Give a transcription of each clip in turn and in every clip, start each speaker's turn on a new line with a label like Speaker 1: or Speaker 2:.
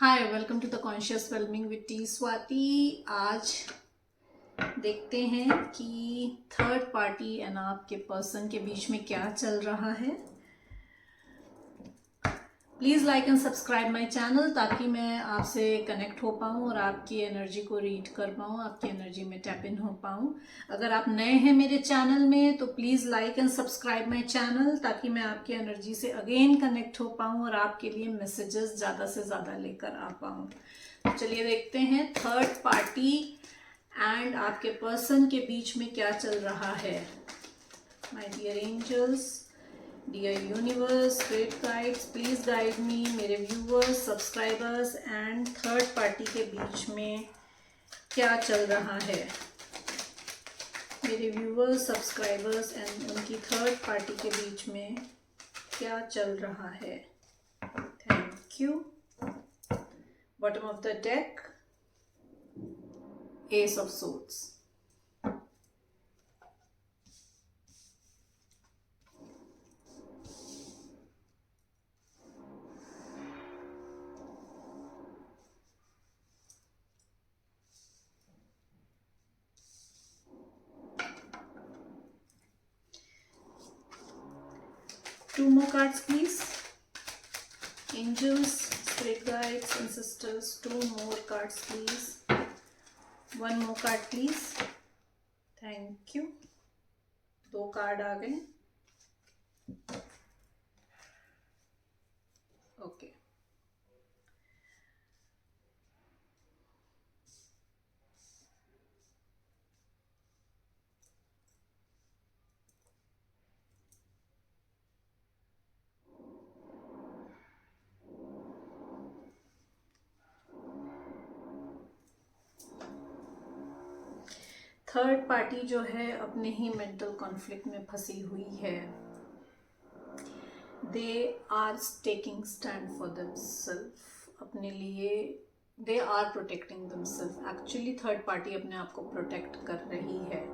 Speaker 1: Hi, welcome to the conscious wellbeing with T Swati. आज देखते हैं कि थर्ड पार्टी एंड आपके पर्सन के बीच में क्या चल रहा है। Please like and subscribe my channel ताकि मैं आपसे कनेक्ट हो पाऊँ और आपकी एनर्जी को रीड कर पाऊँ, आपकी एनर्जी में टैप इन हो पाऊँ। अगर आप नए हैं मेरे चैनल में तो please like and subscribe my channel ताकि मैं आपकी एनर्जी से अगेन कनेक्ट हो पाऊँ और आपके लिए मैसेजेस ज़्यादा से ज़्यादा लेकर आ पाऊँ। तो चलिए देखते हैं थर्ड पार्टी एंड आपके पर्सन के बीच में क्या चल रहा है। My dear angels, dear universe, spirit guides, please guide me. मेरे viewers, subscribers and third party के बीच में क्या चल रहा है। मेरे व्यूअर्स, सब्सक्राइबर्स एंड उनकी थर्ड पार्टी के बीच में क्या चल रहा है। Thank you. Bottom of the deck, ace of swords. Two more cards, please. Angels, spirit guides and sisters. Two more cards, please. One more card, please. Thank you. दो card आ गए। Okay, third party जो है अपने ही mental conflict में फंसी हुई है। They are taking stand for themselves, अपने लिए they are protecting themselves. Actually third party अपने आप को प्रोटेक्ट कर रही है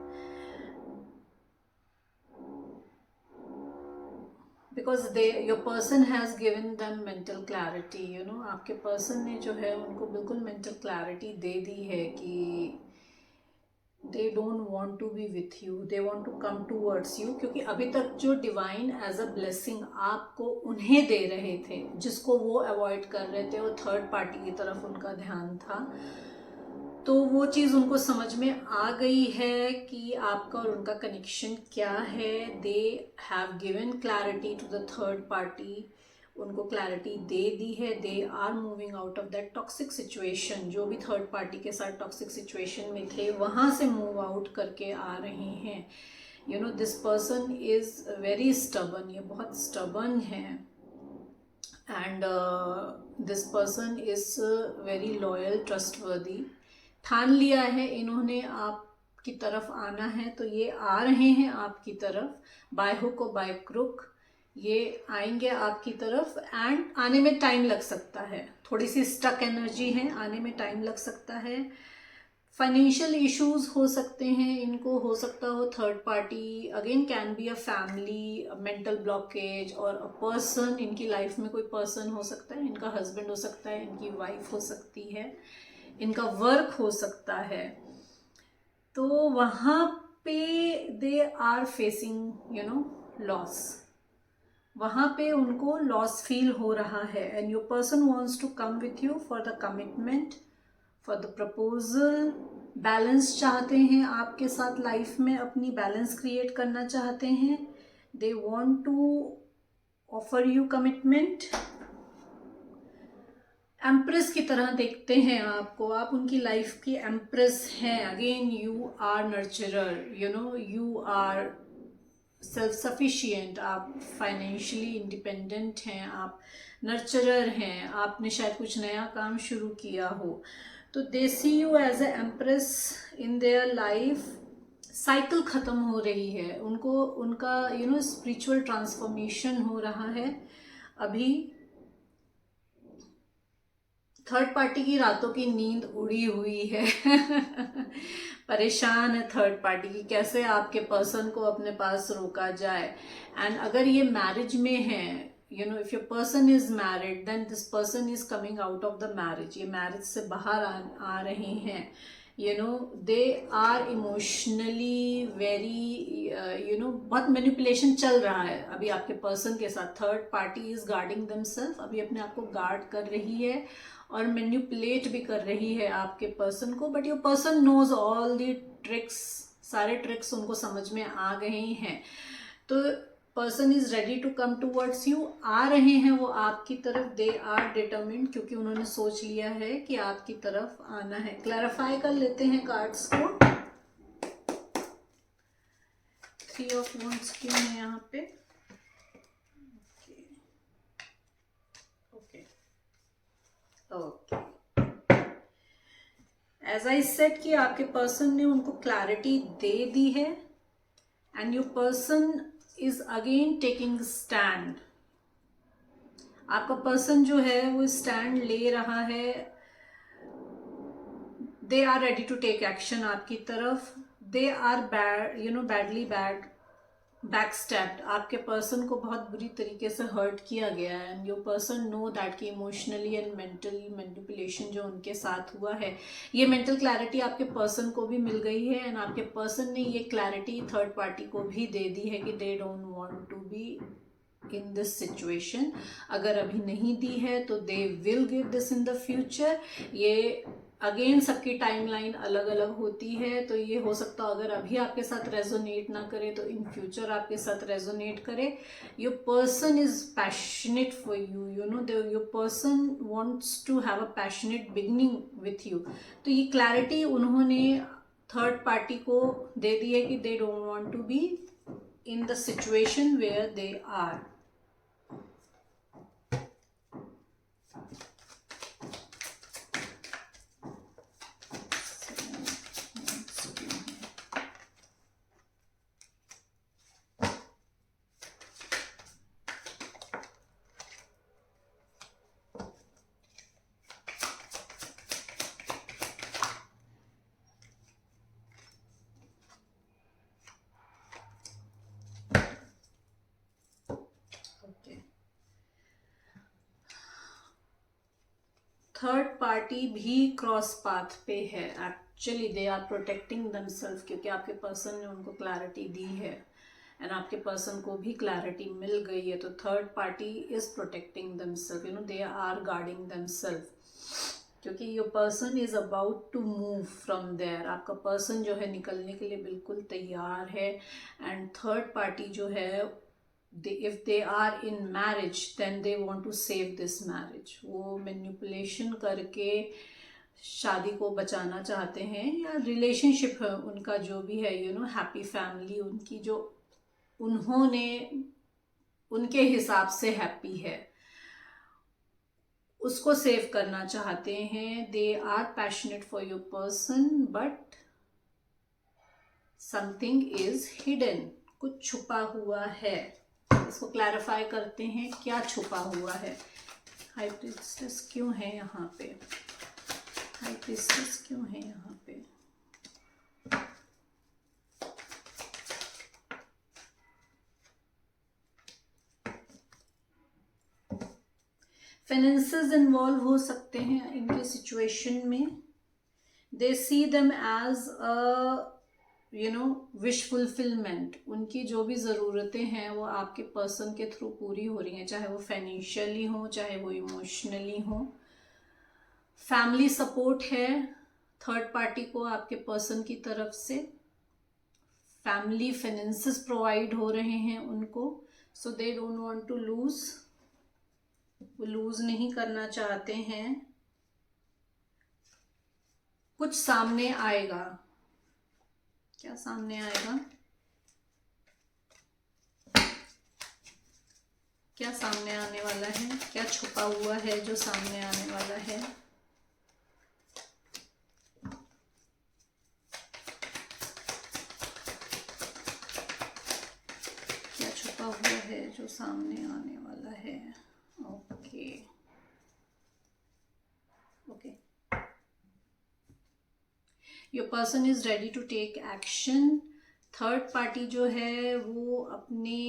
Speaker 1: because your person has given them mental clarity. आपके पर्सन ने जो है उनको बिल्कुल मेंटल क्लैरिटी दे दी है कि they don't want to be with you, they want to come towards you. क्योंकि अभी तक जो डिवाइन एज अ ब्लेसिंग आपको उन्हें दे रहे थे, जिसको वो अवॉइड कर रहे थे, वो थर्ड पार्टी की तरफ उनका ध्यान था। तो वो चीज़ उनको समझ में आ गई है कि आपका और उनका कनेक्शन क्या है। They have given clarity to the third party, उनको क्लैरिटी दे दी है। They are moving out of that toxic situation. जो भी थर्ड पार्टी के साथ टॉक्सिक सिचुएशन में थे वहाँ से मूव आउट करके आ रहे हैं। This person is very stubborn, ये बहुत स्टबर्न है। And this person is very loyal, trustworthy. ठान लिया है इन्होंने आपकी तरफ आना है, तो ये आ रहे हैं आपकी तरफ बाय हुक और बाय क्रुक। ये आएंगे आपकी तरफ एंड आने में टाइम लग सकता है। थोड़ी सी स्टक एनर्जी है, आने में टाइम लग सकता है। फाइनेंशियल इश्यूज हो सकते हैं इनको, हो सकता हो third party again can be a family, mental blockage और अ पर्सन। इनकी लाइफ में कोई पर्सन हो सकता है, इनका हस्बैंड हो सकता है, इनकी वाइफ हो सकती है, इनका वर्क हो सकता है। तो वहाँ पे दे आर फेसिंग लॉस, वहाँ पे उनको लॉस फील हो रहा है। And your person wants to come with you for the commitment, for the proposal. Balance चाहते हैं आपके साथ लाइफ में, अपनी बैलेंस क्रिएट करना चाहते हैं। They want to offer you commitment. Empress की तरह देखते हैं आपको, आप उनकी लाइफ की एम्प्रेस हैं। Again you are nurturer, you are self sufficient, आप फाइनेंशियली इंडिपेंडेंट हैं, आप नर्चरर हैं। आपने शायद कुछ नया काम शुरू किया हो, तो they see you as a empress in their life. Cycle ख़त्म हो रही है, उनको उनका स्पिरिचुअल ट्रांसफॉर्मेशन हो रहा है। अभी थर्ड पार्टी की रातों की नींद उड़ी हुई है परेशान है थर्ड पार्टी की, कैसे आपके पर्सन को अपने पास रोका जाए। एंड अगर ये मैरिज में है, if your person is married, then this person is coming out of the marriage. ये marriage से बाहर आ रहे हैं. They are emotionally very बहुत manipulation चल रहा है अभी आपके person के साथ. Third party is guarding themselves, अभी अपने आप को guard कर रही है और मैनिपुलेट भी कर रही है आपके पर्सन को. But your person knows all the tricks, सारे ट्रिक्स उनको समझ में आ गए हैं. तो person is ready to come towards you, आ रहे हैं वो आपकी तरफ. दे आर डिटर्मिन्ड, क्योंकि उन्होंने सोच लिया है कि आपकी तरफ आना है. क्लैरिफाई कर लेते हैं कार्ड्स को. 3 ऑफ वॉन्ड्स क्यों है यहाँ पे? ओके, एज आई सेड कि आपके पर्सन ने उनको क्लैरिटी दे दी है and your person is again taking stand. आपका पर्सन जो है वो स्टैंड ले रहा है. They are ready to take action आपकी तरफ. They are badly backstabbed. आपके पर्सन को बहुत बुरी तरीके से हर्ट किया गया है and your person no that कि इमोशनली एंड मेंटली मैनिपुलेशन जो उनके साथ हुआ है, ये मेंटल क्लैरिटी आपके पर्सन को भी मिल गई है. एंड आपके पर्सन ने ये क्लैरिटी थर्ड पार्टी को भी दे दी है कि they don't want to be in this situation. अगर अभी नहीं दी है तो they will give this in the future. ये अगेन सबकी टाइमलाइन अलग अलग होती है, तो ये हो सकता है अगर अभी आपके साथ रेजोनेट ना करे तो इन फ्यूचर आपके साथ रेजोनेट करे. Your person is passionate for you, your person wants to have a passionate beginning with you. तो ये क्लैरिटी उन्होंने थर्ड पार्टी को दे दी है कि they don't want to be in the situation where they are. Third party भी cross path पे है. Actually they are protecting themselves, क्योंकि आपके पर्सन ने उनको क्लैरिटी दी है एंड आपके पर्सन को भी क्लैरिटी मिल गई है. तो third party is protecting themselves, they are guarding themselves, क्योंकि your person is about to move from there. आपका पर्सन जो है निकलने के लिए बिल्कुल तैयार है. एंड थर्ड पार्टी जो है, if they are in marriage then they want to save this marriage. वो मैनिपुलेशन करके शादी को बचाना चाहते हैं, या रिलेशनशिप है उनका जो भी है, हैप्पी फैमिली उनकी जो उन्होंने उनके हिसाब से हैप्पी है, उसको सेव करना चाहते हैं. They are passionate for your person but something is hidden, कुछ छुपा हुआ है. इसको क्लैरिफाई करते हैं क्या छुपा हुआ है. हाई प्रीस्टेस क्यों है यहाँ पे? हाई प्रीस्टेस क्यों है यहाँ पे? फाइनेंसेस इन्वॉल्व हो सकते हैं इनके सिचुएशन में. They see them as a wish fulfilment. उनकी जो भी ज़रूरतें हैं वो आपके पर्सन के थ्रू पूरी हो रही हैं, चाहे वो फाइनेंशियली हो, चाहे वो इमोशनली हो. फैमिली सपोर्ट है थर्ड पार्टी को आपके पर्सन की तरफ से. फैमिली फाइनेंसेस प्रोवाइड हो रहे हैं उनको. So they don't want to lose, वो लूज नहीं करना चाहते हैं. कुछ सामने आएगा. क्या सामने आएगा? क्या सामने आने वाला है? क्या छुपा हुआ है जो सामने आने वाला है? क्या छुपा हुआ है जो सामने आने वाला है? Okay okay. Your person is ready to take action. Third party जो है वो अपने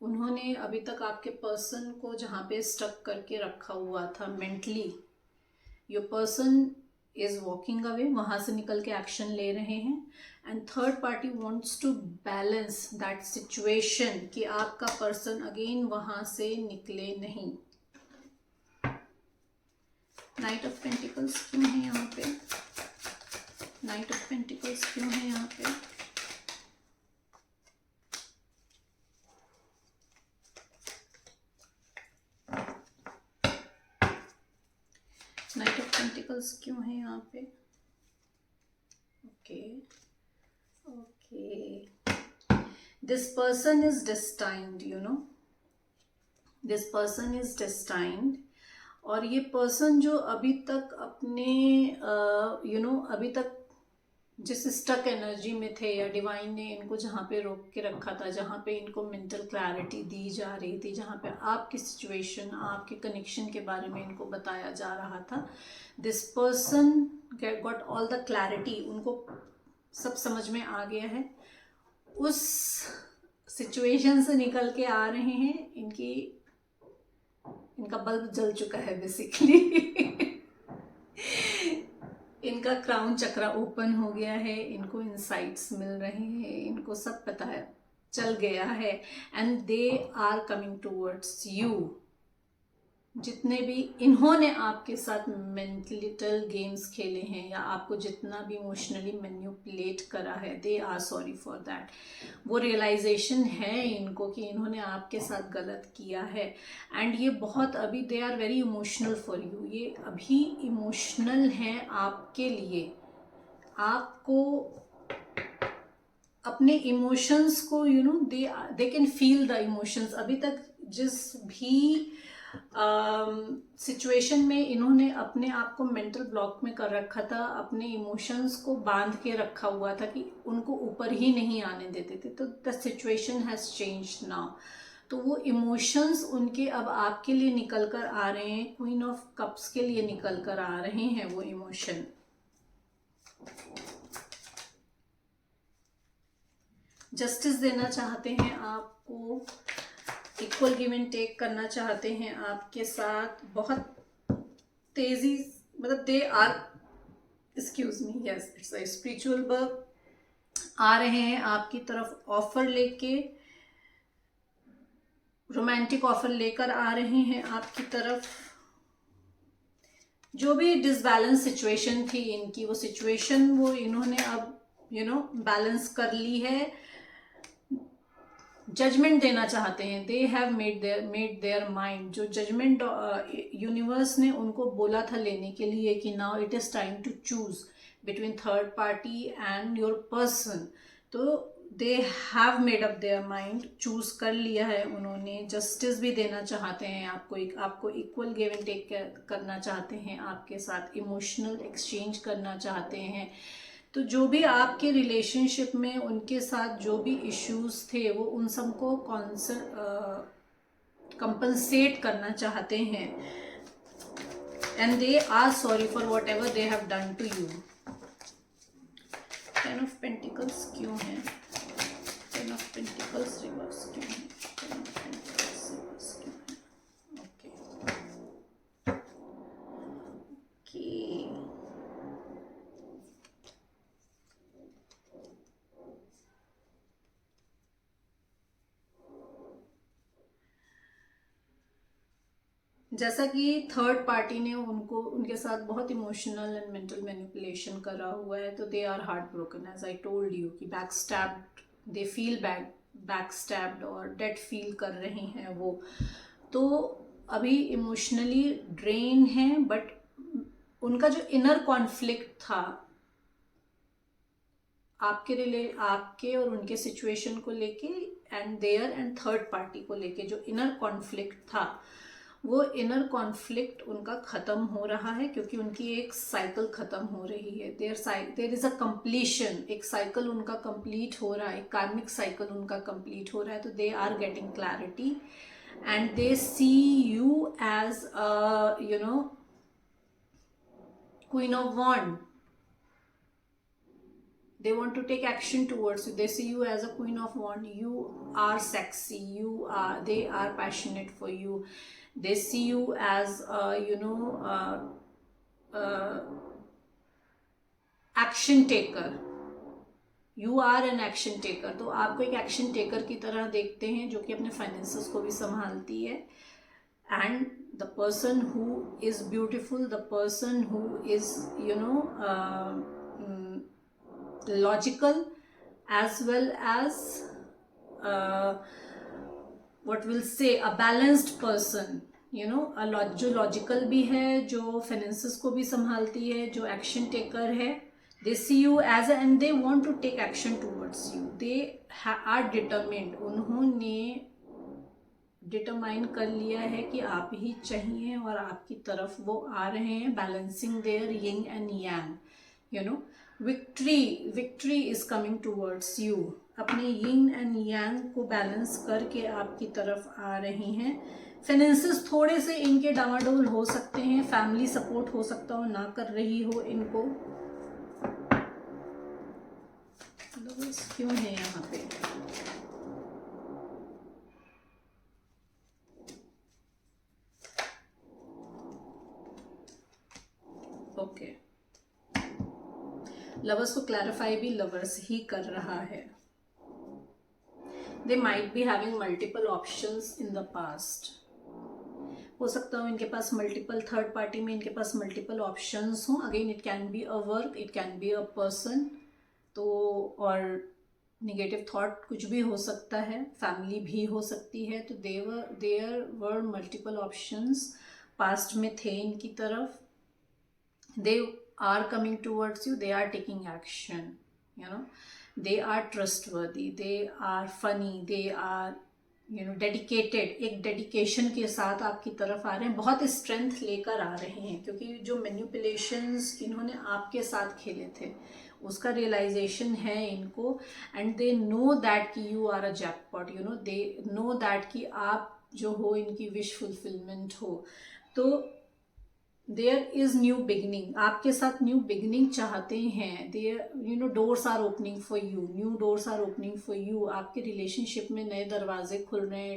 Speaker 1: उन्होंने अभी तक आपके पर्सन को जहाँ पे स्टक करके रखा हुआ था mentally, your person is walking away, वहाँ से निकल के एक्शन ले रहे हैं। And third party wants to balance that situation कि आपका पर्सन अगेन वहाँ से निकले नहीं। नाइट ऑफ पेंटिकल्स क्यों है यहाँ पे? नाइट ऑफ पेंटिकल्स क्यों है यहाँ पे? नाइट ऑफ पेंटिकल्स क्यों है यहाँ पे? Okay okay, this person is destined, you know, this person is destined. और ये पर्सन जो अभी तक अपने अभी तक जिस स्टक एनर्जी में थे, या डिवाइन ने इनको जहाँ पे रोक के रखा था, जहाँ पे इनको मेंटल क्लैरिटी दी जा रही थी, जहाँ पे आपकी सिचुएशन, आपके कनेक्शन के बारे में इनको बताया जा रहा था, this person got all the clarity, उनको सब समझ में आ गया है। उस सिचुएशन से निकल के आ रहे हैं, इनका बल्ब जल चुका है बेसिकली इनका क्राउन चक्रा ओपन हो गया है, इनको इनसाइट्स मिल रहे हैं, इनको सब पता है, चल गया है। And they are coming towards you. जितने भी इन्होंने आपके साथ मेंटल गेम्स खेले हैं, या आपको जितना भी इमोशनली मैनिपुलेट करा है, they are sorry for that. वो रियलाइजेशन है इनको कि इन्होंने आपके साथ गलत किया है। एंड ये बहुत अभी they are very emotional for you, ये अभी इमोशनल हैं आपके लिए। आपको अपने इमोशंस को they can feel the emotions. अभी तक जिस भी सिचुएशन में इन्होंने अपने आप को मेंटल ब्लॉक में कर रखा था, अपने इमोशंस को बांध के रखा हुआ था कि उनको ऊपर ही नहीं आने देते थे, तो the situation has changed now. तो वो इमोशंस उनके अब आपके लिए निकल कर आ रहे हैं, क्वीन ऑफ कप्स के लिए निकल कर आ रहे हैं वो इमोशन। जस्टिस देना चाहते हैं आपको, इक्वल गिव एंड टेक करना चाहते हैं आपके साथ, बहुत तेजी, मतलब they are, excuse me, yes it's a spiritual work, आ रहे हैं आपकी तरफ ऑफर लेके, रोमांटिक ऑफर लेकर आ रहे हैं आपकी तरफ। जो भी डिसबैलेंस सिचुएशन थी इनकी, वो सिचुएशन वो इन्होंने अब बैलेंस कर ली है। जजमेंट देना चाहते हैं, they have made their mind. जो जजमेंट यूनिवर्स ने उनको बोला था लेने के लिए कि now it is time to choose between third party and your person, तो they have made up their mind, choose कर लिया है उन्होंने। जस्टिस भी देना चाहते हैं आपको इक्वल गिव एंड टेक करना चाहते हैं आपके साथ, इमोशनल एक्सचेंज करना चाहते हैं। तो जो भी आपके रिलेशनशिप में उनके साथ जो भी इश्यूज थे, वो उन सबको कंपनसेट करना चाहते हैं। And they are sorry for whatever they have done to you. Ten of pentacles क्यों है? टेन ऑफ पेंटिकल्स रिवर्स क्यों है? टेन ऑफ पेंटिकल्स रिवर्स क्यों है? ओके ओके, जैसा कि थर्ड पार्टी ने उनके साथ बहुत इमोशनल एंड मेंटल मैनिपुलेशन करा हुआ है, तो they are heart broken, as I told you कि back stabbed, they feel back stabbed और डेड फील कर रहे हैं वो। तो अभी इमोशनली ड्रेन है, बट उनका जो इनर कॉन्फ्लिक्ट था आपके और उनके सिचुएशन को लेके, एंड थर्ड पार्टी को लेके जो इनर कॉन्फ्लिक्ट था, वो इनर कॉन्फ्लिक्ट उनका ख़त्म हो रहा है, क्योंकि उनकी एक साइकिल ख़त्म हो रही है। देयर इज़ अ कंप्लीशन, एक साइकिल उनका कंप्लीट हो रहा है, एक कार्मिक साइकिल उनका कंप्लीट हो रहा है। तो they are getting clarity and they see you as queen of wands. they want to take action towards you. They see you as a queen of wands. You are sexy, they are passionate for you. They see you as action taker. You are an action taker. तो आपको एक action taker की तरह देखते हैं जो कि अपने फाइनेंसेस को भी संभालती है. And the person who is beautiful, the person who is logical as well as what will say a balanced person, जो लॉजिकल भी है, जो फाइनेंसेस को भी संभालती है, जो एक्शन टेकर है. They see you as and they want to take action towards you. They are determined. उन्होंने डिटरमाइन कर लिया है कि आप ही चाहिए और आपकी तरफ वो आ रहे हैं. Balancing their yin and yang. Victory is coming towards you. अपने यिंग एंड यांग को बैलेंस करके आपकी तरफ आ रही हैं. फाइनेंसेस थोड़े से इनके डामाडोल हो सकते हैं. फैमिली सपोर्ट हो सकता हो ना कर रही हो इनको. क्यों है यहाँ पे? ओके. लवर्स को क्लैरिफाई भी लवर्स ही कर रहा है. They might be having multiple options in the past. हो सकता हो इनके पास मल्टीपल, थर्ड पार्टी में इनके पास मल्टीपल ऑप्शंस हों. Again it can be a work, it can be a person. तो और निगेटिव थॉट कुछ भी हो सकता है. फैमिली भी हो सकती है. तो there were multiple options past में थे इनकी तरफ. They are coming towards you. They are taking action. They are trustworthy, they are funny, they are dedicated. एक डेडिकेशन के साथ आपकी तरफ आ रहे हैं. बहुत स्ट्रेंथ लेकर आ रहे हैं क्योंकि जो मैनिपुलेशंस इन्होंने आपके साथ खेले थे उसका रियलाइजेशन है इनको. एंड दे नो दैट कि you are a jackpot. They know that कि आप जो हो इनकी विश फुलफिलमेंट हो. तो देयर इज न्यू बिगनिंग. आपके साथ न्यू बिगनिंग चाहते हैं. Their doors are opening for you. New doors are opening for you. आपके रिलेशनशिप में नए दरवाजे खुल रहे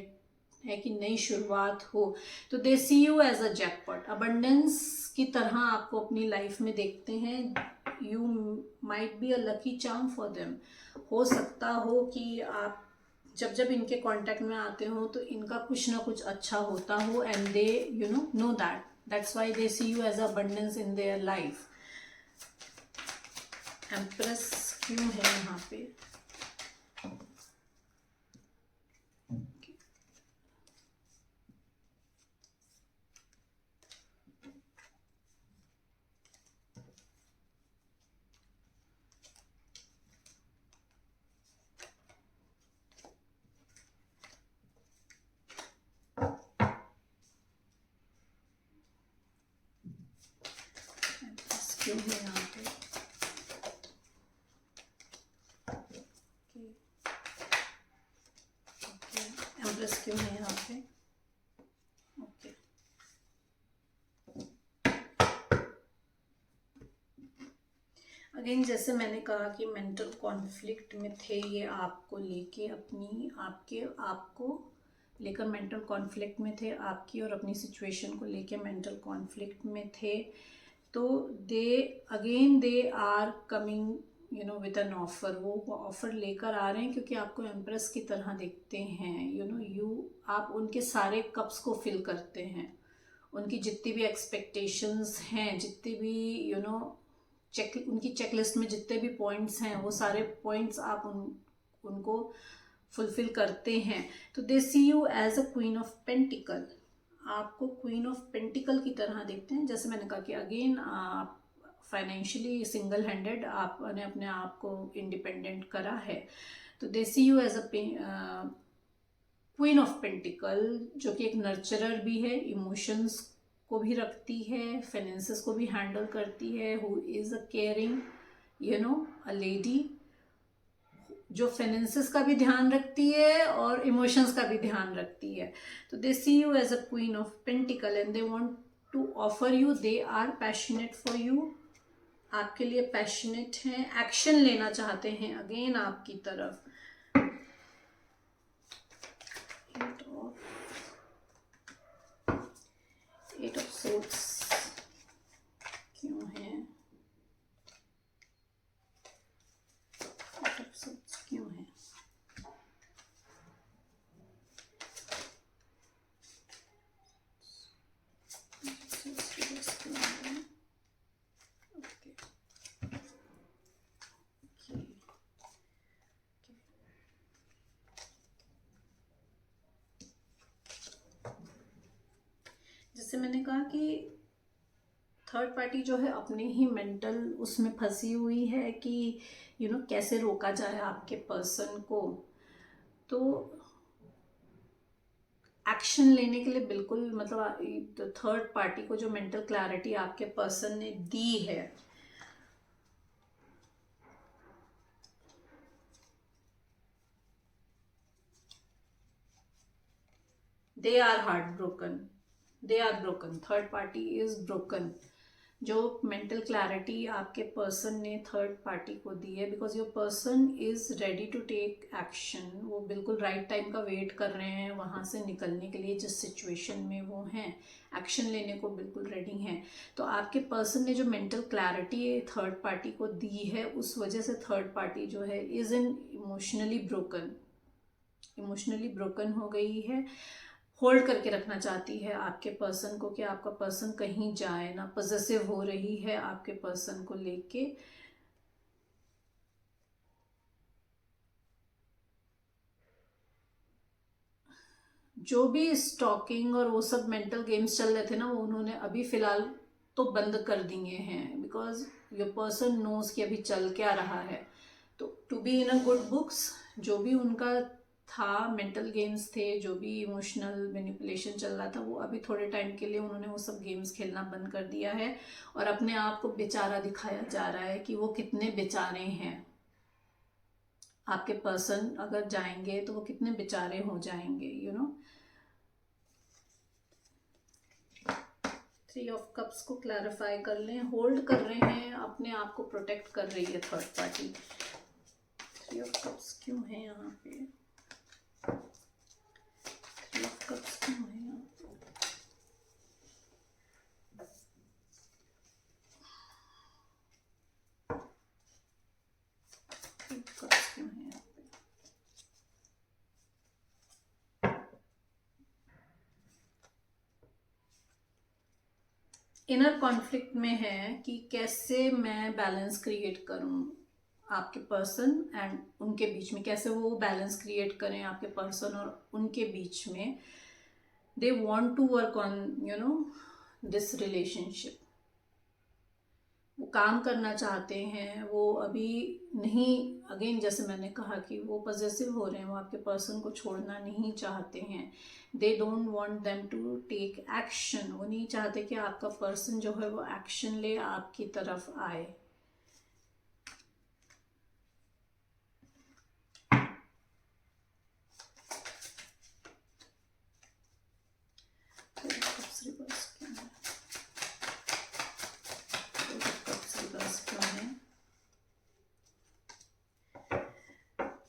Speaker 1: हैं कि नई शुरुआत हो. तो they see you as a jackpot. Abundance की तरह आपको अपनी लाइफ में देखते हैं. You might be a lucky charm for them. हो सकता हो कि आप जब इनके कांटेक्ट में आते हो तो इनका कुछ ना कुछ अच्छा होता हो. And they know that. That's why they see you as abundance in their life. Empress क्यों है यहाँ पे? क्यों है यहाँ पे? एम्प्रेस क्यों है यहाँ पे? ओके. अगेन जैसे मैंने कहा कि मेंटल कॉन्फ्लिक्ट में थे ये आपको लेके, आपको लेकर मेंटल कॉन्फ्लिक्ट में थे. आपकी और अपनी सिचुएशन को लेके मेंटल कॉन्फ्लिक्ट में थे. तो they are coming with an offer. वो ऑफर लेकर आ रहे हैं क्योंकि आपको एम्प्रेस की तरह देखते हैं. आप उनके सारे कप्स को फिल करते हैं. उनकी जितनी भी एक्सपेक्टेशंस हैं, जितनी भी उनकी चेकलिस्ट में जितने भी पॉइंट्स हैं वो सारे पॉइंट्स आप उनको फुलफिल करते हैं. तो they see you as a queen of pentacle. आपको क्वीन ऑफ पेंटिकल की तरह देखते हैं. जैसे मैंने कहा कि अगेन आप फाइनेंशियली सिंगल हैंडेड आपने अपने आप को इंडिपेंडेंट करा है. तो they see you as a queen of pentacle जो कि एक नर्चरर भी है. इमोशंस को भी रखती है, फाइनेंसेस को भी हैंडल करती है. Who is a caring a lady जो फाइनेंसेस का भी ध्यान रखती है और इमोशंस का भी ध्यान रखती है. तो they see you as a queen of pentacle and they want to offer you. They are passionate for you. आपके लिए पैशनेट हैं, एक्शन लेना चाहते हैं अगेन आपकी तरफ। एट ऑफ सोर्ड्स क्यों है? एट ऑफ सोर्ड्स क्यों है? जैसे मैंने कहा कि थर्ड पार्टी जो है अपने ही मेंटल उसमें फंसी हुई है कि कैसे रोका जाए आपके पर्सन को। तो एक्शन लेने के लिए बिल्कुल मतलब थर्ड पार्टी को जो मेंटल क्लैरिटी आपके पर्सन ने दी है, they are heart broken, they are broken, third party is broken. जो मेंटल क्लैरिटी आपके पर्सन ने थर्ड पार्टी को दी है, because your person is ready to take action. वो बिल्कुल राइट टाइम का वेट कर रहे हैं वहाँ से निकलने के लिए, जिस सिचुएशन में वो हैं एक्शन लेने को बिल्कुल रेडी हैं। तो आपके पर्सन ने जो मेंटल क्लैरिटी थर्ड पार्टी को दी है, उस वजह से थर्ड पार्टी जो है is in emotionally broken, emotionally broken हो गई है। होल्ड करके रखना चाहती है आपके पर्सन को कि आपका पर्सन कहीं जाए ना, पॉसेसिव हो रही है आपके पर्सन को लेके। जो भी स्टॉकिंग और वो सब मेंटल गेम्स चल रहे थे ना, वो उन्होंने अभी फिलहाल तो बंद कर दिए हैं, बिकॉज योर पर्सन नोज कि अभी चल क्या रहा है। तो to be in a good books, जो भी उनका था मेंटल गेम्स थे, जो भी इमोशनल मैनिपुलेशन चल रहा था, वो अभी थोड़े टाइम के लिए उन्होंने वो सब गेम्स खेलना बंद कर दिया है और अपने आप को बेचारा दिखाया जा रहा है कि वो कितने बेचारे हैं। आपके पर्सन अगर जाएंगे तो वो कितने बेचारे हो जाएंगे, थ्री ऑफ कप्स को क्लैरिफाई कर लें। होल्ड कर रहे हैं, अपने आप को प्रोटेक्ट कर रही है third party. Three of cups क्यों है यहाँ पे? थ्री ऑफ कप्स क्यों है यहाँ पे? थ्री ऑफ कप्स क्यों है यहाँ पे? इनर कॉन्फ्लिक्ट में है कि कैसे मैं बैलेंस क्रिएट करूं आपके पर्सन एंड उनके बीच में, कैसे वो बैलेंस क्रिएट करें आपके पर्सन और उनके बीच में। They want to work on this relationship, वो काम करना चाहते हैं, वो अभी नहीं। अगेन जैसे मैंने कहा कि वो पॉसेसिव हो रहे हैं, वो आपके पर्सन को छोड़ना नहीं चाहते हैं। They don't want them to take action, वो नहीं चाहते कि आपका पर्सन जो है वो एक्शन ले, आपकी तरफ आए।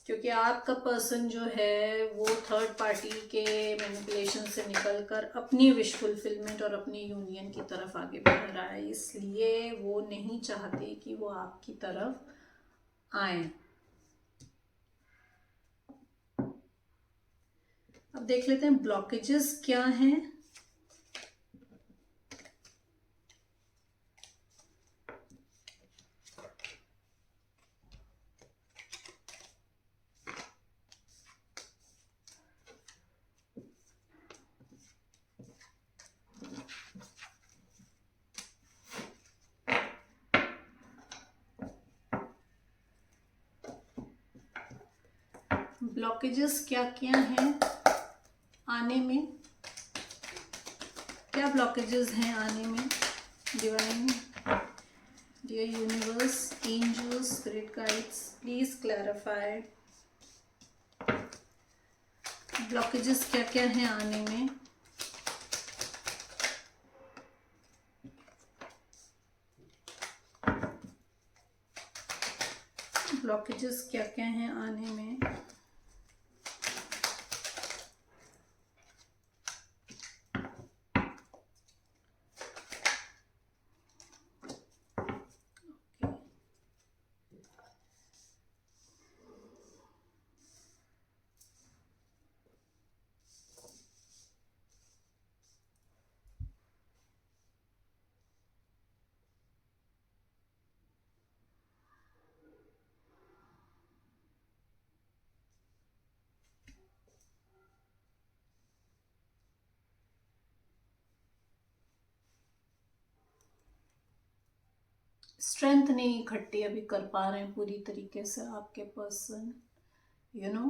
Speaker 1: क्योंकि आपका पर्सन जो है वो थर्ड पार्टी के मैनिपुलेशन से निकलकर अपनी विश फुलफिलमेंट और अपनी यूनियन की तरफ आगे बढ़ रहा है, इसलिए वो नहीं चाहते कि वो आपकी तरफ आए। अब देख लेते हैं ब्लॉकेजेस क्या हैं। ब्लॉकेजेस क्या क्या हैं आने में? क्या ब्लॉकेजेस हैं आने में? Divine, dear universe, angels, spirit guides, please clarify blockages क्या क्या हैं आने में। ब्लॉकेजेस क्या क्या हैं आने में। स्ट्रेंथ नहीं इकट्ठी अभी कर पा रहे हैं पूरी तरीके से आपके पर्सन, यू नो,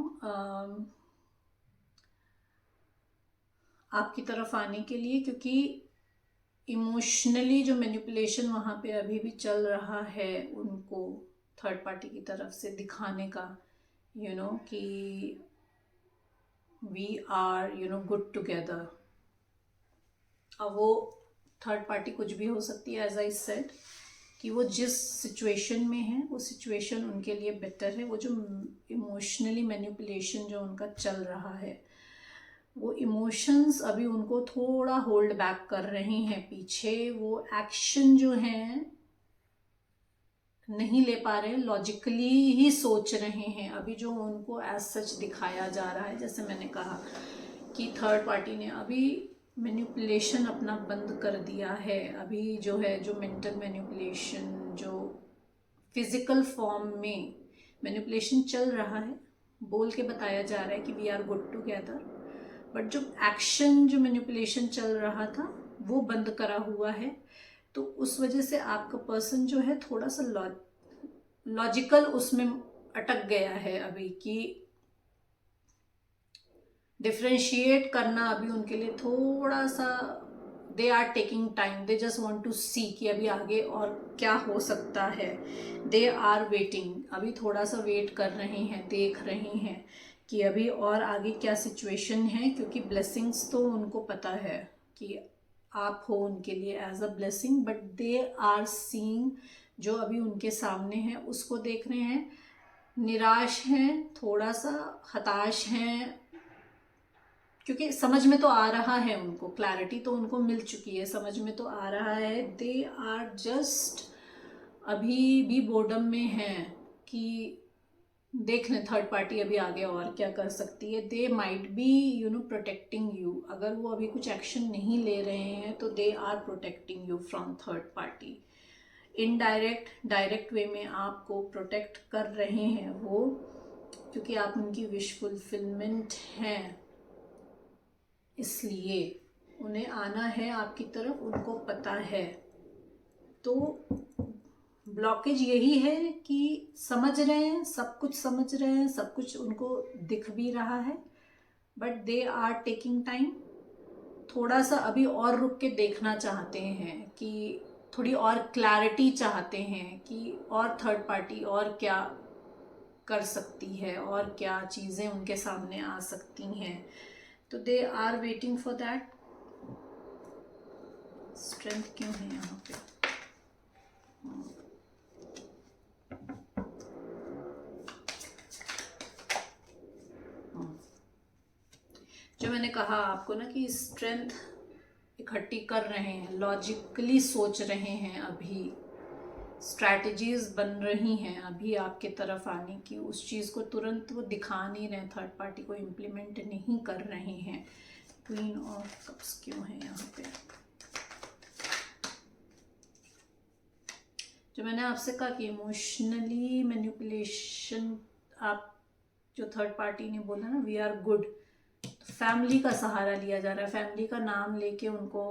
Speaker 1: आपकी तरफ आने के लिए, क्योंकि इमोशनली जो मैनिपुलेशन वहाँ पे अभी भी चल रहा है उनको थर्ड पार्टी की तरफ से दिखाने का, यू नो, कि वी आर गुड टुगेदर। अब वो थर्ड पार्टी कुछ भी हो सकती है, एज आई सेड, कि वो जिस सिचुएशन में है वो सिचुएशन उनके लिए बेटर है। वो जो इमोशनली मैनिपुलेशन जो उनका चल रहा है, वो इमोशंस अभी उनको थोड़ा होल्ड बैक कर रहे हैं पीछे। वो एक्शन जो है नहीं ले पा रहे हैं, लॉजिकली ही सोच रहे हैं अभी जो उनको एज सच दिखाया जा रहा है। जैसे मैंने कहा कि थर्ड पार्टी ने अभी मैनिपुलेशन अपना बंद कर दिया है। अभी जो है, जो मेंटल मैनिपुलेशन, जो फिजिकल फॉर्म में मैनिपुलेशन चल रहा है, बोल के बताया जा रहा है कि we are good together, but जो एक्शन, जो मैनिपुलेशन चल रहा था वो बंद करा हुआ है। तो उस वजह से आपका पर्सन जो है थोड़ा सा लॉजिकल उसमें अटक गया है अभी, कि डिफ्रेंशिएट करना अभी उनके लिए थोड़ा सा, they are taking time, they just want to see कि अभी आगे और क्या हो सकता है। दे आर वेटिंग, अभी थोड़ा सा वेट कर रहे हैं, देख रहे हैं कि अभी और आगे क्या सिचुएशन है, क्योंकि ब्लेसिंग्स तो उनको पता है कि आप हो उनके लिए as a blessing, but they are seeing जो अभी उनके सामने है उसको देख रहे हैं, निराश हैं, थोड़ा सा हताश हैं, क्योंकि समझ में तो आ रहा है उनको, क्लैरिटी तो उनको मिल चुकी है, समझ में तो आ रहा है। दे आर जस्ट अभी भी बोर्डम में हैं कि देख लें थर्ड पार्टी अभी आगे और क्या कर सकती है। They might be protecting you. अगर वो अभी कुछ एक्शन नहीं ले रहे हैं तो they are protecting you from third party. Indirect, direct way में आपको प्रोटेक्ट कर रहे हैं वो, क्योंकि आप उनकी विश फुलफिलमेंट हैं, इसलिए उन्हें आना है आपकी तरफ, उनको पता है। तो ब्लॉकेज यही है कि समझ रहे हैं, सब कुछ समझ रहे हैं, सब कुछ उनको दिख भी रहा है, but they are taking time. थोड़ा सा अभी और रुक के देखना चाहते हैं, कि थोड़ी और क्लैरिटी चाहते हैं कि और थर्ड पार्टी और क्या कर सकती है, और क्या चीज़ें उनके सामने आ सकती हैं। तो they are waiting for that. Strength क्यों है यहाँ पे? जो मैंने कहा आपको ना कि स्ट्रेंथ इकट्ठी कर रहे हैं, लॉजिकली सोच रहे हैं, अभी स्ट्रैटेजीज बन रही हैं अभी आपके तरफ आने की। उस चीज़ को तुरंत वो दिखा नहीं रहे, थर्ड पार्टी को इम्प्लीमेंट नहीं कर रहे हैं। क्वीन ऑफ कप्स क्यों है यहाँ पे? जो मैंने आपसे कहा कि इमोशनली मैनिपुलेशन, आप जो थर्ड पार्टी ने बोला ना वी आर गुड, फैमिली का सहारा लिया जा रहा है, फैमिली का नाम लेके उनको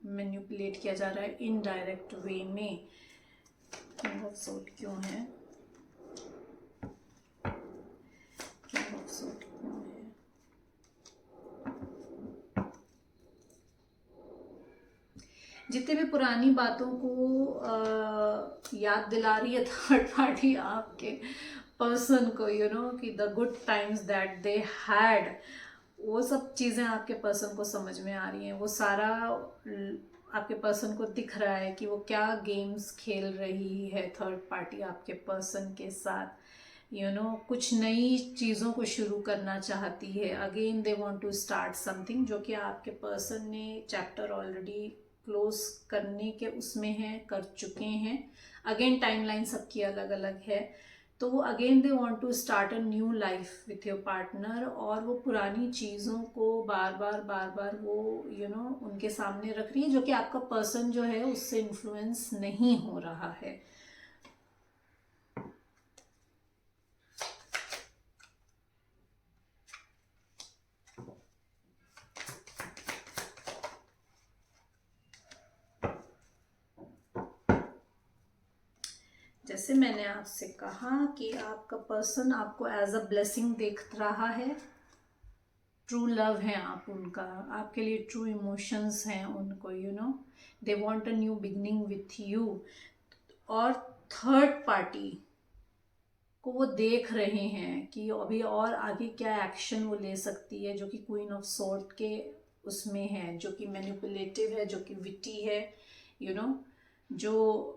Speaker 1: मैनिपुलेट किया जा रहा है इनडायरेक्ट वे में। किंग ऑफ सोर्ड क्यों है? किंग ऑफ सोर्ड क्यों है? जितने भी पुरानी बातों को याद दिला रही है थर्ड पार्टी आपके पर्सन को, कि the good times that they had, वो सब चीज़ें आपके पर्सन को समझ में आ रही हैं। वो सारा आपके पर्सन को दिख रहा है कि वो क्या गेम्स खेल रही है थर्ड पार्टी आपके पर्सन के साथ। कुछ नई चीज़ों को शुरू करना चाहती है। Again they want to start something, जो कि आपके पर्सन ने चैप्टर ऑलरेडी क्लोज करने के उसमें है, कर चुके हैं। अगेन टाइमलाइन सबकी अलग अलग है। तो वो again they want to start a new life with your partner, और वो पुरानी चीज़ों को बार बार वो उनके सामने रख रही है, जो कि आपका पर्सन जो है उससे इन्फ्लुएंस नहीं हो रहा है। जैसे मैंने आपसे कहा कि आपका पर्सन आपको एज अ ब्लेसिंग देख रहा है। ट्रू लव है आप उनका, आपके लिए ट्रू इमोशंस हैं उनको, दे want a new beginning with you. और थर्ड पार्टी को वो देख रहे हैं कि अभी और आगे क्या एक्शन वो ले सकती है, जो कि क्वीन ऑफ सॉर्ड के उसमें है, जो कि मैनिपुलेटिव है, जो कि विटी है, जो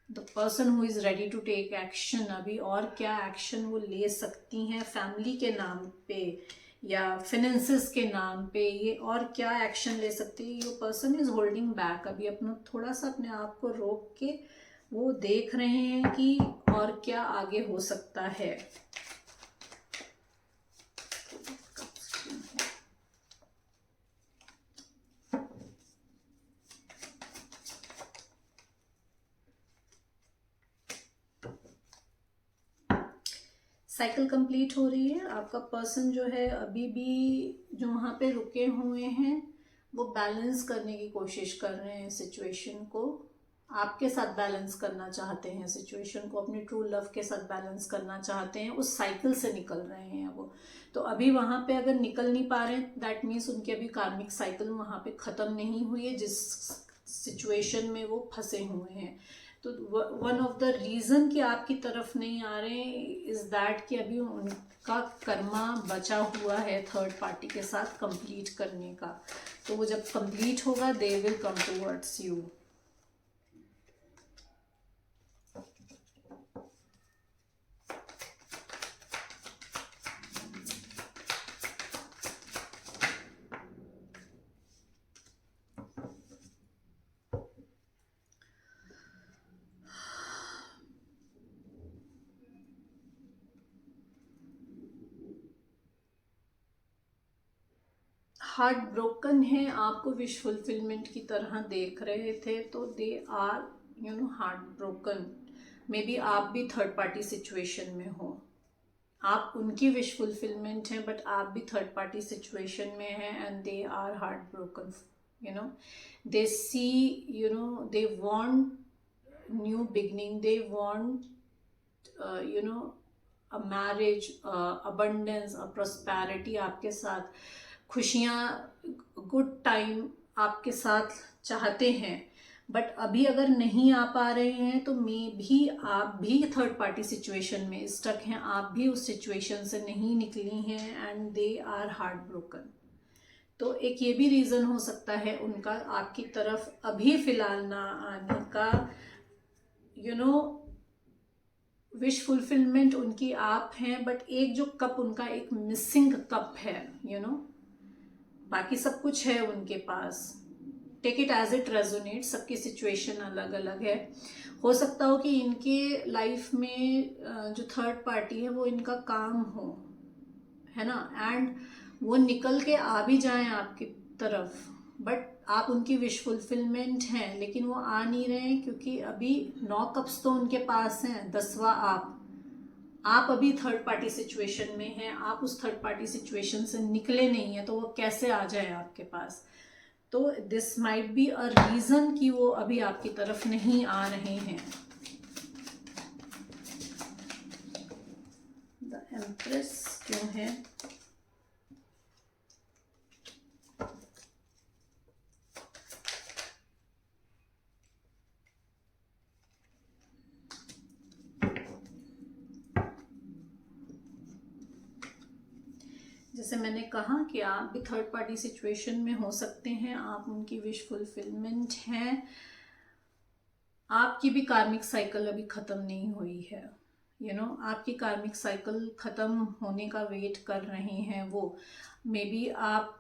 Speaker 1: the person who is ready to take action. अभी और क्या एक्शन वो ले सकती हैं फैमिली के नाम पे या फिनेंसेस के नाम पे, ये और क्या एक्शन ले सकती है। Your person is holding back, अभी अपना थोड़ा सा अपने आप को रोक के वो देख रहे हैं कि और क्या आगे हो सकता है। साइकिल कंप्लीट हो रही है। आपका पर्सन जो है अभी भी जो वहाँ पे रुके हुए हैं वो बैलेंस करने की कोशिश कर रहे हैं सिचुएशन को, आपके साथ बैलेंस करना चाहते हैं सिचुएशन को, अपने ट्रू लव के साथ बैलेंस करना चाहते हैं, उस साइकिल से निकल रहे हैं वो। तो अभी वहाँ पे अगर निकल नहीं पा रहे हैं, दैट मीन्स उनकी अभी कार्मिक साइकिल वहाँ पे ख़त्म नहीं हुई है जिस सिचुएशन में वो फंसे हुए हैं। तो वन ऑफ द रीज़न कि आपकी तरफ नहीं आ रहे इज़ दैट कि अभी उनका कर्मा बचा हुआ है थर्ड पार्टी के साथ कंप्लीट करने का। तो वो जब कंप्लीट होगा दे will come towards you. Heart broken है, आपको विश फुलफिलमेंट की तरह देख रहे थे, तो they are heart broken. Maybe आप भी थर्ड पार्टी सिचुएशन में हो, आप उनकी विश फुलफिलमेंट है बट आप भी थर्ड पार्टी सिचुएशन में हैं and they are heart broken. They see they want new beginning, they want a marriage, abundance, a prosperity आपके साथ, खुशियाँ, गुड टाइम आपके साथ चाहते हैं। बट अभी अगर नहीं आ पा रहे हैं तो मे भी आप भी थर्ड पार्टी सिचुएशन में स्टक हैं, आप भी उस सिचुएशन से नहीं निकली हैं and they are heart broken. तो एक ये भी रीज़न हो सकता है उनका आपकी तरफ अभी फ़िलहाल ना आने का। विश फुलफिलमेंट उनकी आप हैं, बट एक जो कप उनका एक मिसिंग कप है, बाकी सब कुछ है उनके पास। Take it as it resonate, सबकी सिचुएशन अलग अलग है। हो सकता हो कि इनके लाइफ में जो थर्ड पार्टी है वो इनका काम हो, है ना, एंड वो निकल के आ भी जाएं आपकी तरफ, बट आप उनकी विश फुलफिलमेंट हैं, लेकिन वो आ नहीं रहे हैं क्योंकि अभी 9 कप्स तो उनके पास हैं, 10वां आप अभी थर्ड पार्टी सिचुएशन में हैं, आप उस थर्ड पार्टी सिचुएशन से निकले नहीं हैं, तो वो कैसे आ जाए आपके पास। तो this might be a reason कि वो अभी आपकी तरफ नहीं आ रहे हैं। द एम्प्रेस क्यों है? जैसे मैंने कहा कि आप भी थर्ड पार्टी सिचुएशन में हो सकते हैं, आप उनकी विश फुलफिलमेंट हैं, आपकी भी कार्मिक साइकिल अभी ख़त्म नहीं हुई है, आपकी कार्मिक साइकिल ख़त्म होने का वेट कर रहे हैं वो। मे बी आप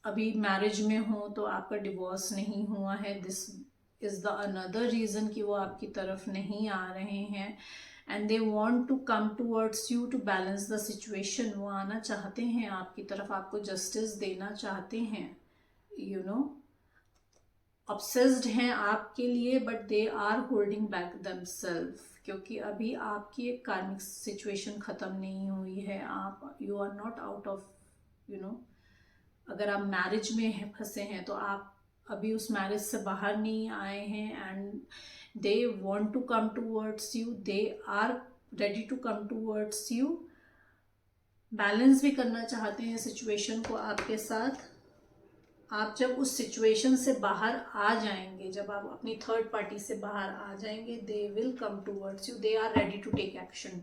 Speaker 1: अभी मैरिज में हो तो आपका डिवोर्स नहीं हुआ है, this is the another reason कि वो आपकी तरफ नहीं आ रहे हैं, and they want to come towards you to balance the situation. वो आना चाहते हैं आपकी तरफ, आपको जस्टिस देना चाहते हैं, ऑब्सेस्ड हैं आपके लिए, but they are holding back themself, क्योंकि अभी आपकी एक कार्मिक सिचुएशन ख़त्म नहीं हुई है। आप you are not out of अगर आप मैरिज में फंसे हैं तो आप अभी उस मैरिज से बाहर नहीं आए हैं, and they want to come towards you, they are ready to come towards you, balance भी करना चाहते हैं सिचुएशन को आपके साथ। आप जब उस सिचुएशन से बाहर आ जाएंगे, जब आप अपनी थर्ड पार्टी से बाहर आ जाएंगे, they will come towards you, they are ready to take action.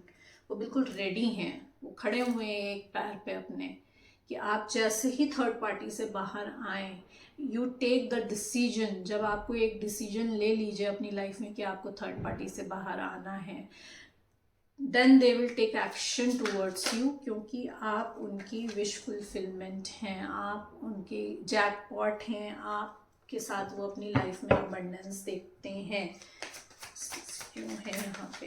Speaker 1: वो बिल्कुल रेडी हैं, वो खड़े हुए हैं एक पैर पे अपने, कि आप जैसे ही थर्ड पार्टी से बाहर आए, यू टेक द डिसीजन। जब आपको एक डिसीजन ले लीजिए अपनी लाइफ में कि आपको थर्ड पार्टी से बाहर आना है, then they will take action towards you, क्योंकि आप उनकी विश फुलफिलमेंट हैं, आप उनके जैकपॉट हैं, आपके साथ वो अपनी लाइफ में अबंडेंस देखते हैं। क्यों है यहाँ पे,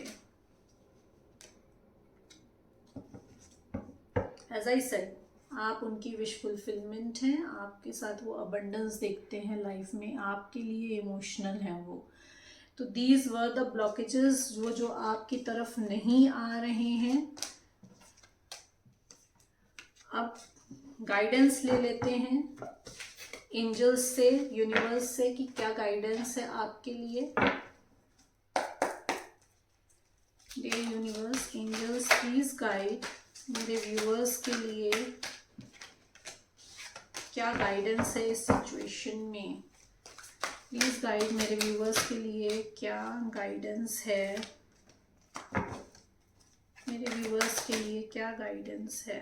Speaker 1: एज आई सेड, आप उनकी विश फुलफिलमेंट हैं, आपके साथ वो अबंडेंस देखते हैं लाइफ में, आपके लिए इमोशनल हैं वो। तो दीज वर द ब्लॉकेजेस जो आपकी तरफ नहीं आ रहे हैं। अब गाइडेंस ले लेते हैं एंजल्स से, यूनिवर्स से, कि क्या गाइडेंस है आपके लिए। Dear universe, angels please guide मेरे व्यूअर्स के लिए, क्या गाइडेंस है इस सिचुएशन में। प्लीज गाइड मेरे व्यूअर्स के लिए, क्या गाइडेंस है मेरे व्यूअर्स के लिए, क्या गाइडेंस है।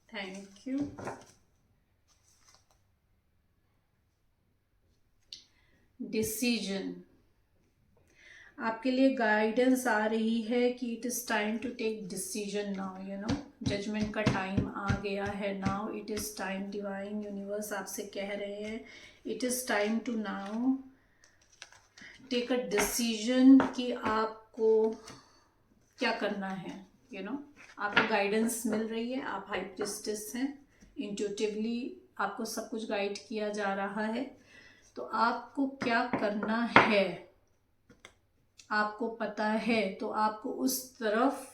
Speaker 1: Thank you. डिसीजन, आपके लिए गाइडेंस आ रही है कि it is time to take decision now, judgement का टाइम आ गया है। Now it is time, divine universe आपसे कह रहे हैं, it is time to now take a decision कि आपको क्या करना है। आपको गाइडेंस मिल रही है, आप हाई प्रिस्टेस हैं, इंट्यूटिवली आपको सब कुछ गाइड किया जा रहा है। तो आपको क्या करना है आपको पता है, तो आपको उस तरफ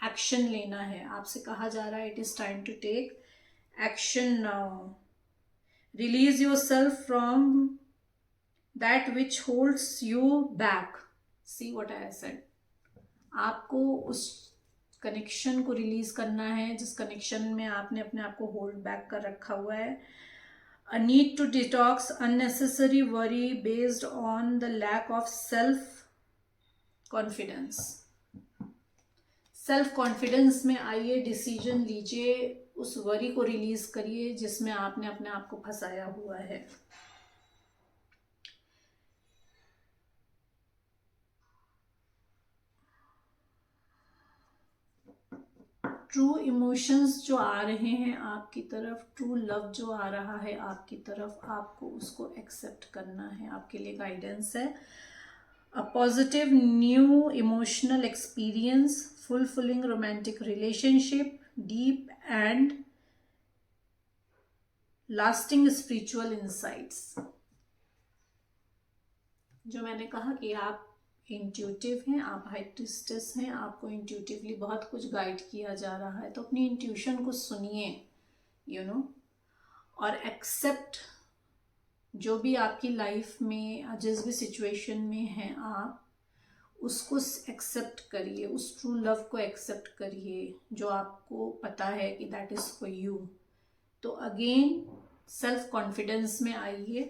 Speaker 1: एक्शन लेना है। आपसे कहा जा रहा है it is time to take action now, release yourself from that which holds you back. See what I said, आपको उस कनेक्शन को रिलीज करना है जिस कनेक्शन में आपने अपने आप को होल्ड बैक कर रखा हुआ है। A need to detox unnecessary worry based on the lack of self-confidence. Self confidence में आइए, डिसीजन लीजिए, उस वरी को रिलीज करिए जिसमें आपने अपने आप को फंसाया हुआ है। ट्रू इमोशंस जो आ रहे हैं आपकी तरफ, ट्रू लव जो आ रहा है आपकी तरफ, आपको उसको एक्सेप्ट करना है। आपके लिए गाइडेंस है, a positive new emotional experience, fulfilling romantic relationship, deep and lasting spiritual insights. जो मैंने कहा कि आप इंट्यूटिव हैं, आप हाई प्रिस्टेस हैं, आपको इंट्यूटिवली बहुत कुछ गाइड किया जा रहा है। तो अपनी इंट्यूशन को सुनिए, और एक्सेप्ट जो भी आपकी लाइफ में जिस भी सिचुएशन में हैं आप उसको एक्सेप्ट करिए, उस ट्रू लव को एक्सेप्ट करिए जो आपको पता है कि दैट इज़ फॉर यू। तो अगेन सेल्फ कॉन्फिडेंस में आइए,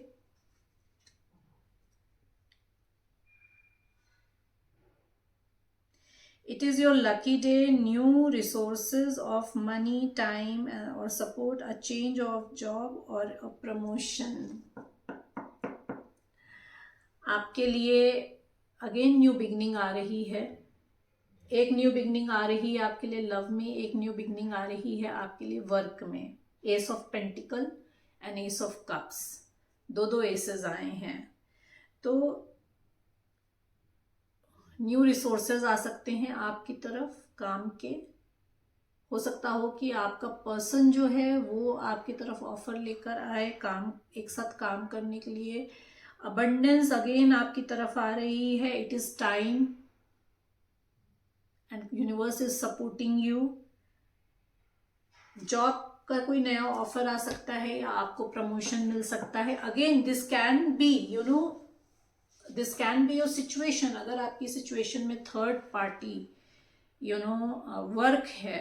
Speaker 1: It is your lucky day. New resources of money, time or support, a change of job or a promotion. आपके लिए अगेन न्यू बिगनिंग आ रही है. एक न्यू बिगनिंग आ रही है आपके लिए लव में, एक न्यू बिगनिंग आ रही है आपके लिए वर्क में. S of pentacle and S of cups, दो एसेस आए हैं. तो न्यू रिसोर्सेज आ सकते हैं आपकी तरफ काम के. हो सकता हो कि आपका पर्सन जो है वो आपकी तरफ ऑफर लेकर आए काम, एक साथ काम करने के लिए. अबंडेंस अगेन आपकी तरफ आ रही है. It is time and universe is supporting you. Job का कोई नया ऑफर आ सकता है या आपको प्रमोशन मिल सकता है. Again this can be this can be your situation. अगर आपकी सिचुएशन में थर्ड पार्टी वर्क है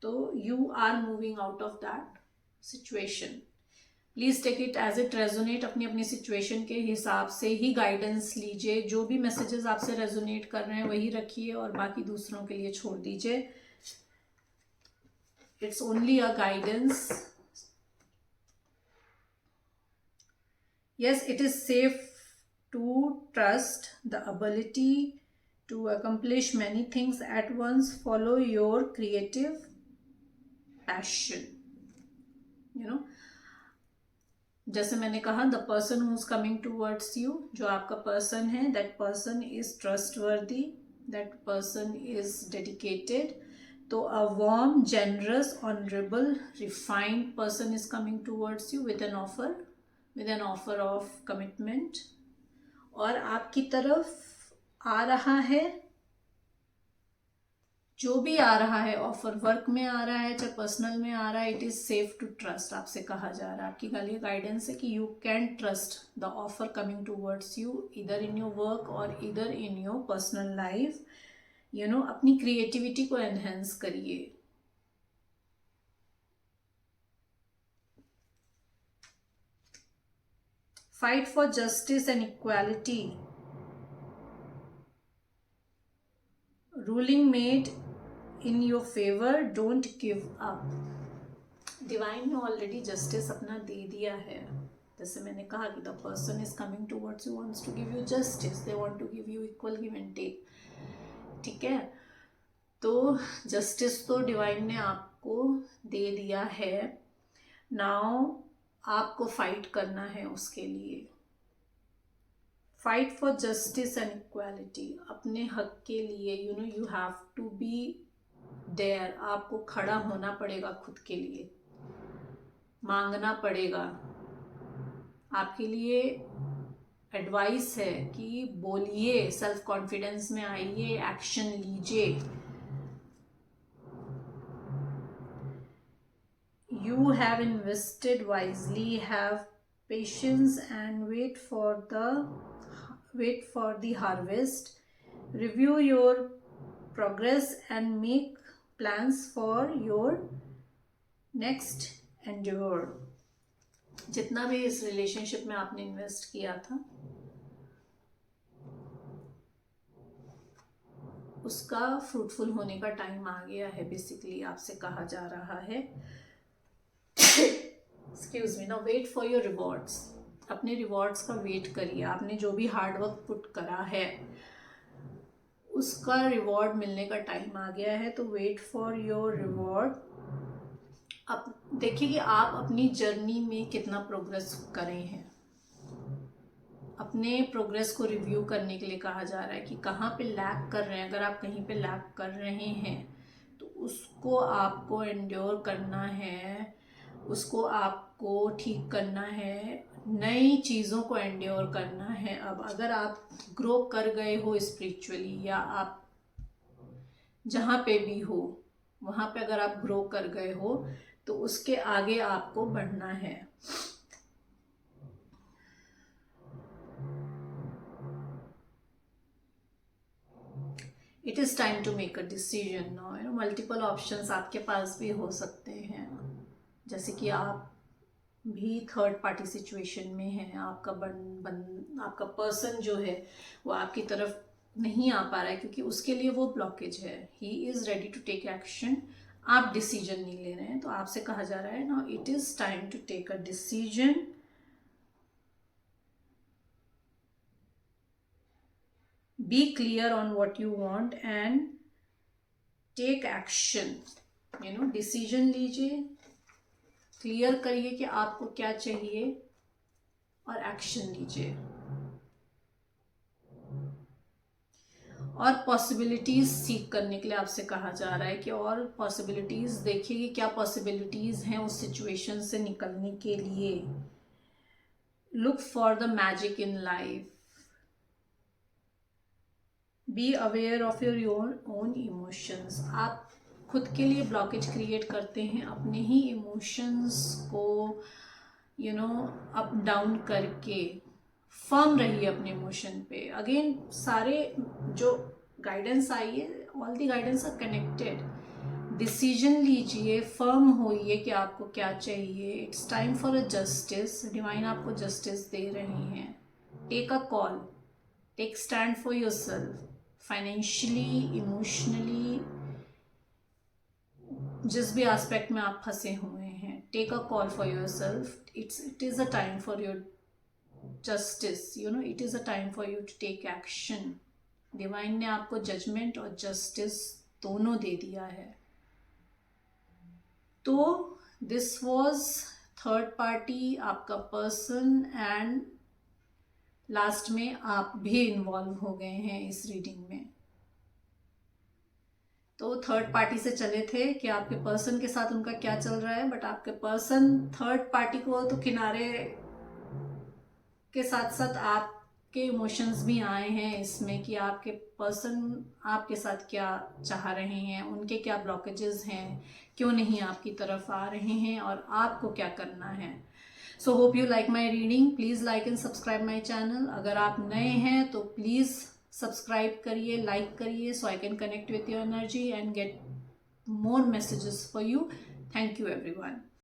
Speaker 1: तो you are moving out of that situation. Please take it as it resonate. अपनी अपनी सिचुएशन के हिसाब से ही गाइडेंस लीजिए. जो भी मैसेजेस आपसे रेजोनेट कर रहे हैं वही रखिए और बाकी दूसरों के लिए छोड़ दीजिए. It's only a guidance. yes, it is safe to trust the ability to accomplish many things at once. Follow your creative passion. जैसे मैंने कहा, the person who is coming towards you, जो आपका पर्सन है, that person is trustworthy, that person is dedicated. तो a warm, generous, honourable, refined person is coming towards you with an offer of commitment. और आपकी तरफ आ रहा है जो भी आ रहा है ऑफर, वर्क में आ रहा है चाहे पर्सनल में आ रहा है, it is safe to trust. आपसे कहा जा रहा है, आपकी गाली गाइडेंस है कि you can trust the offer coming towards you, इधर इन योर वर्क और इधर इन योर पर्सनल लाइफ. अपनी क्रिएटिविटी को एनहेंस करिए. Fight for justice and equality. Ruling made in your favor, don't give up. Divine ने already justice अपना दे दिया है. जैसे मैंने कहा कि the person is coming towards you, wants to give you justice, they want to give you equal give and take. ठीक है, तो जस्टिस तो डिवाइन ने आपको दे दिया है. नाउ आपको फाइट करना है उसके लिए. Fight for justice and equality. अपने हक के लिए you have to be there. आपको खड़ा होना पड़ेगा, खुद के लिए मांगना पड़ेगा. आपके लिए एडवाइस है कि बोलिए, सेल्फ कॉन्फिडेंस में आइए, एक्शन लीजिए. You have invested wisely, have patience and wait for the harvest. Review your progress and make plans for your next endeavor. जितना भी इस रिलेशनशिप में आपने इन्वेस्ट किया था उसका फ्रूटफुल होने का टाइम आ गया है. बेसिकली आपसे कहा जा रहा है, excuse me, now wait for your rewards. अपने रिवॉर्ड्स का वेट करिए. आपने जो भी हार्ड वर्क पुट करा है उसका रिवॉर्ड मिलने का टाइम आ गया है. तो वेट फॉर योर रिवॉर्ड. अब देखिए कि आप अपनी जर्नी में कितना प्रोग्रेस करे हैं. अपने प्रोग्रेस को रिव्यू करने के लिए कहा जा रहा है कि कहाँ पे लैक कर रहे हैं. अगर आप कहीं पे लैक कर रहे हैं तो उसको आपको एंड्योर करना है, उसको आपको ठीक करना है, नई चीज़ों को एंड्योर करना है. अब अगर आप ग्रो कर गए हो स्पिरिचुअली, या आप जहाँ पे भी हो वहाँ पे अगर आप ग्रो कर गए हो तो उसके आगे आपको बढ़ना है. It is time to make a decision now. Multiple options आपके पास भी हो सकते हैं. जैसे कि आप भी थर्ड पार्टी सिचुएशन में है, आपका आपका पर्सन जो है वो आपकी तरफ नहीं आ पा रहा है क्योंकि उसके लिए वो ब्लॉकेज है. He is ready to take action. आप डिसीजन नहीं ले रहे हैं, तो आपसे कहा जा रहा है now it is time to take a decision. Be clear on what you want and take action. Decision लीजिए, क्लियर करिए कि आपको क्या चाहिए और एक्शन लीजिए. और पॉसिबिलिटीज़ सीख करने के लिए आपसे कहा जा रहा है कि और पॉसिबिलिटीज़ देखिए कि क्या पॉसिबिलिटीज़ हैं उस सिचुएशन से निकलने के लिए. Look for the magic in life. Be aware of your own emotions. आप खुद के लिए ब्लॉकेज क्रिएट करते हैं अपने ही इमोशंस को अप डाउन करके. फर्म रहिए अपने इमोशन पे. अगेन सारे जो गाइडेंस आई है, all the guidance are connected. Decision लीजिए, फर्म होइए कि आपको क्या चाहिए. It's time for a justice. Divine आपको जस्टिस दे रही हैं. Take a call, take stand for yourself. Financially, emotionally, जिस भी एस्पेक्ट में आप फंसे हुए हैं, take a call for yourself. It is a time for your justice. It is a time for you to take action. Divine ने आपको judgement और जस्टिस दोनों दे दिया है. तो दिस वॉज थर्ड पार्टी, आपका पर्सन, एंड लास्ट में आप भी इन्वॉल्व हो गए हैं इस रीडिंग में. तो थर्ड पार्टी से चले थे कि आपके पर्सन के साथ उनका क्या चल रहा है, बट आपके पर्सन थर्ड पार्टी को तो किनारे के साथ साथ आपके इमोशंस भी आए हैं इसमें कि आपके पर्सन आपके साथ क्या चाह रहे हैं, उनके क्या ब्लॉकेजेस हैं, क्यों नहीं आपकी तरफ आ रहे हैं और आपको क्या करना है. So hope you like my reading. Please like and subscribe my channel. अगर आप नए हैं तो प्लीज़ सब्सक्राइब करिए, लाइक करिए, so I can connect with your energy and get more messages for you. Thank you everyone.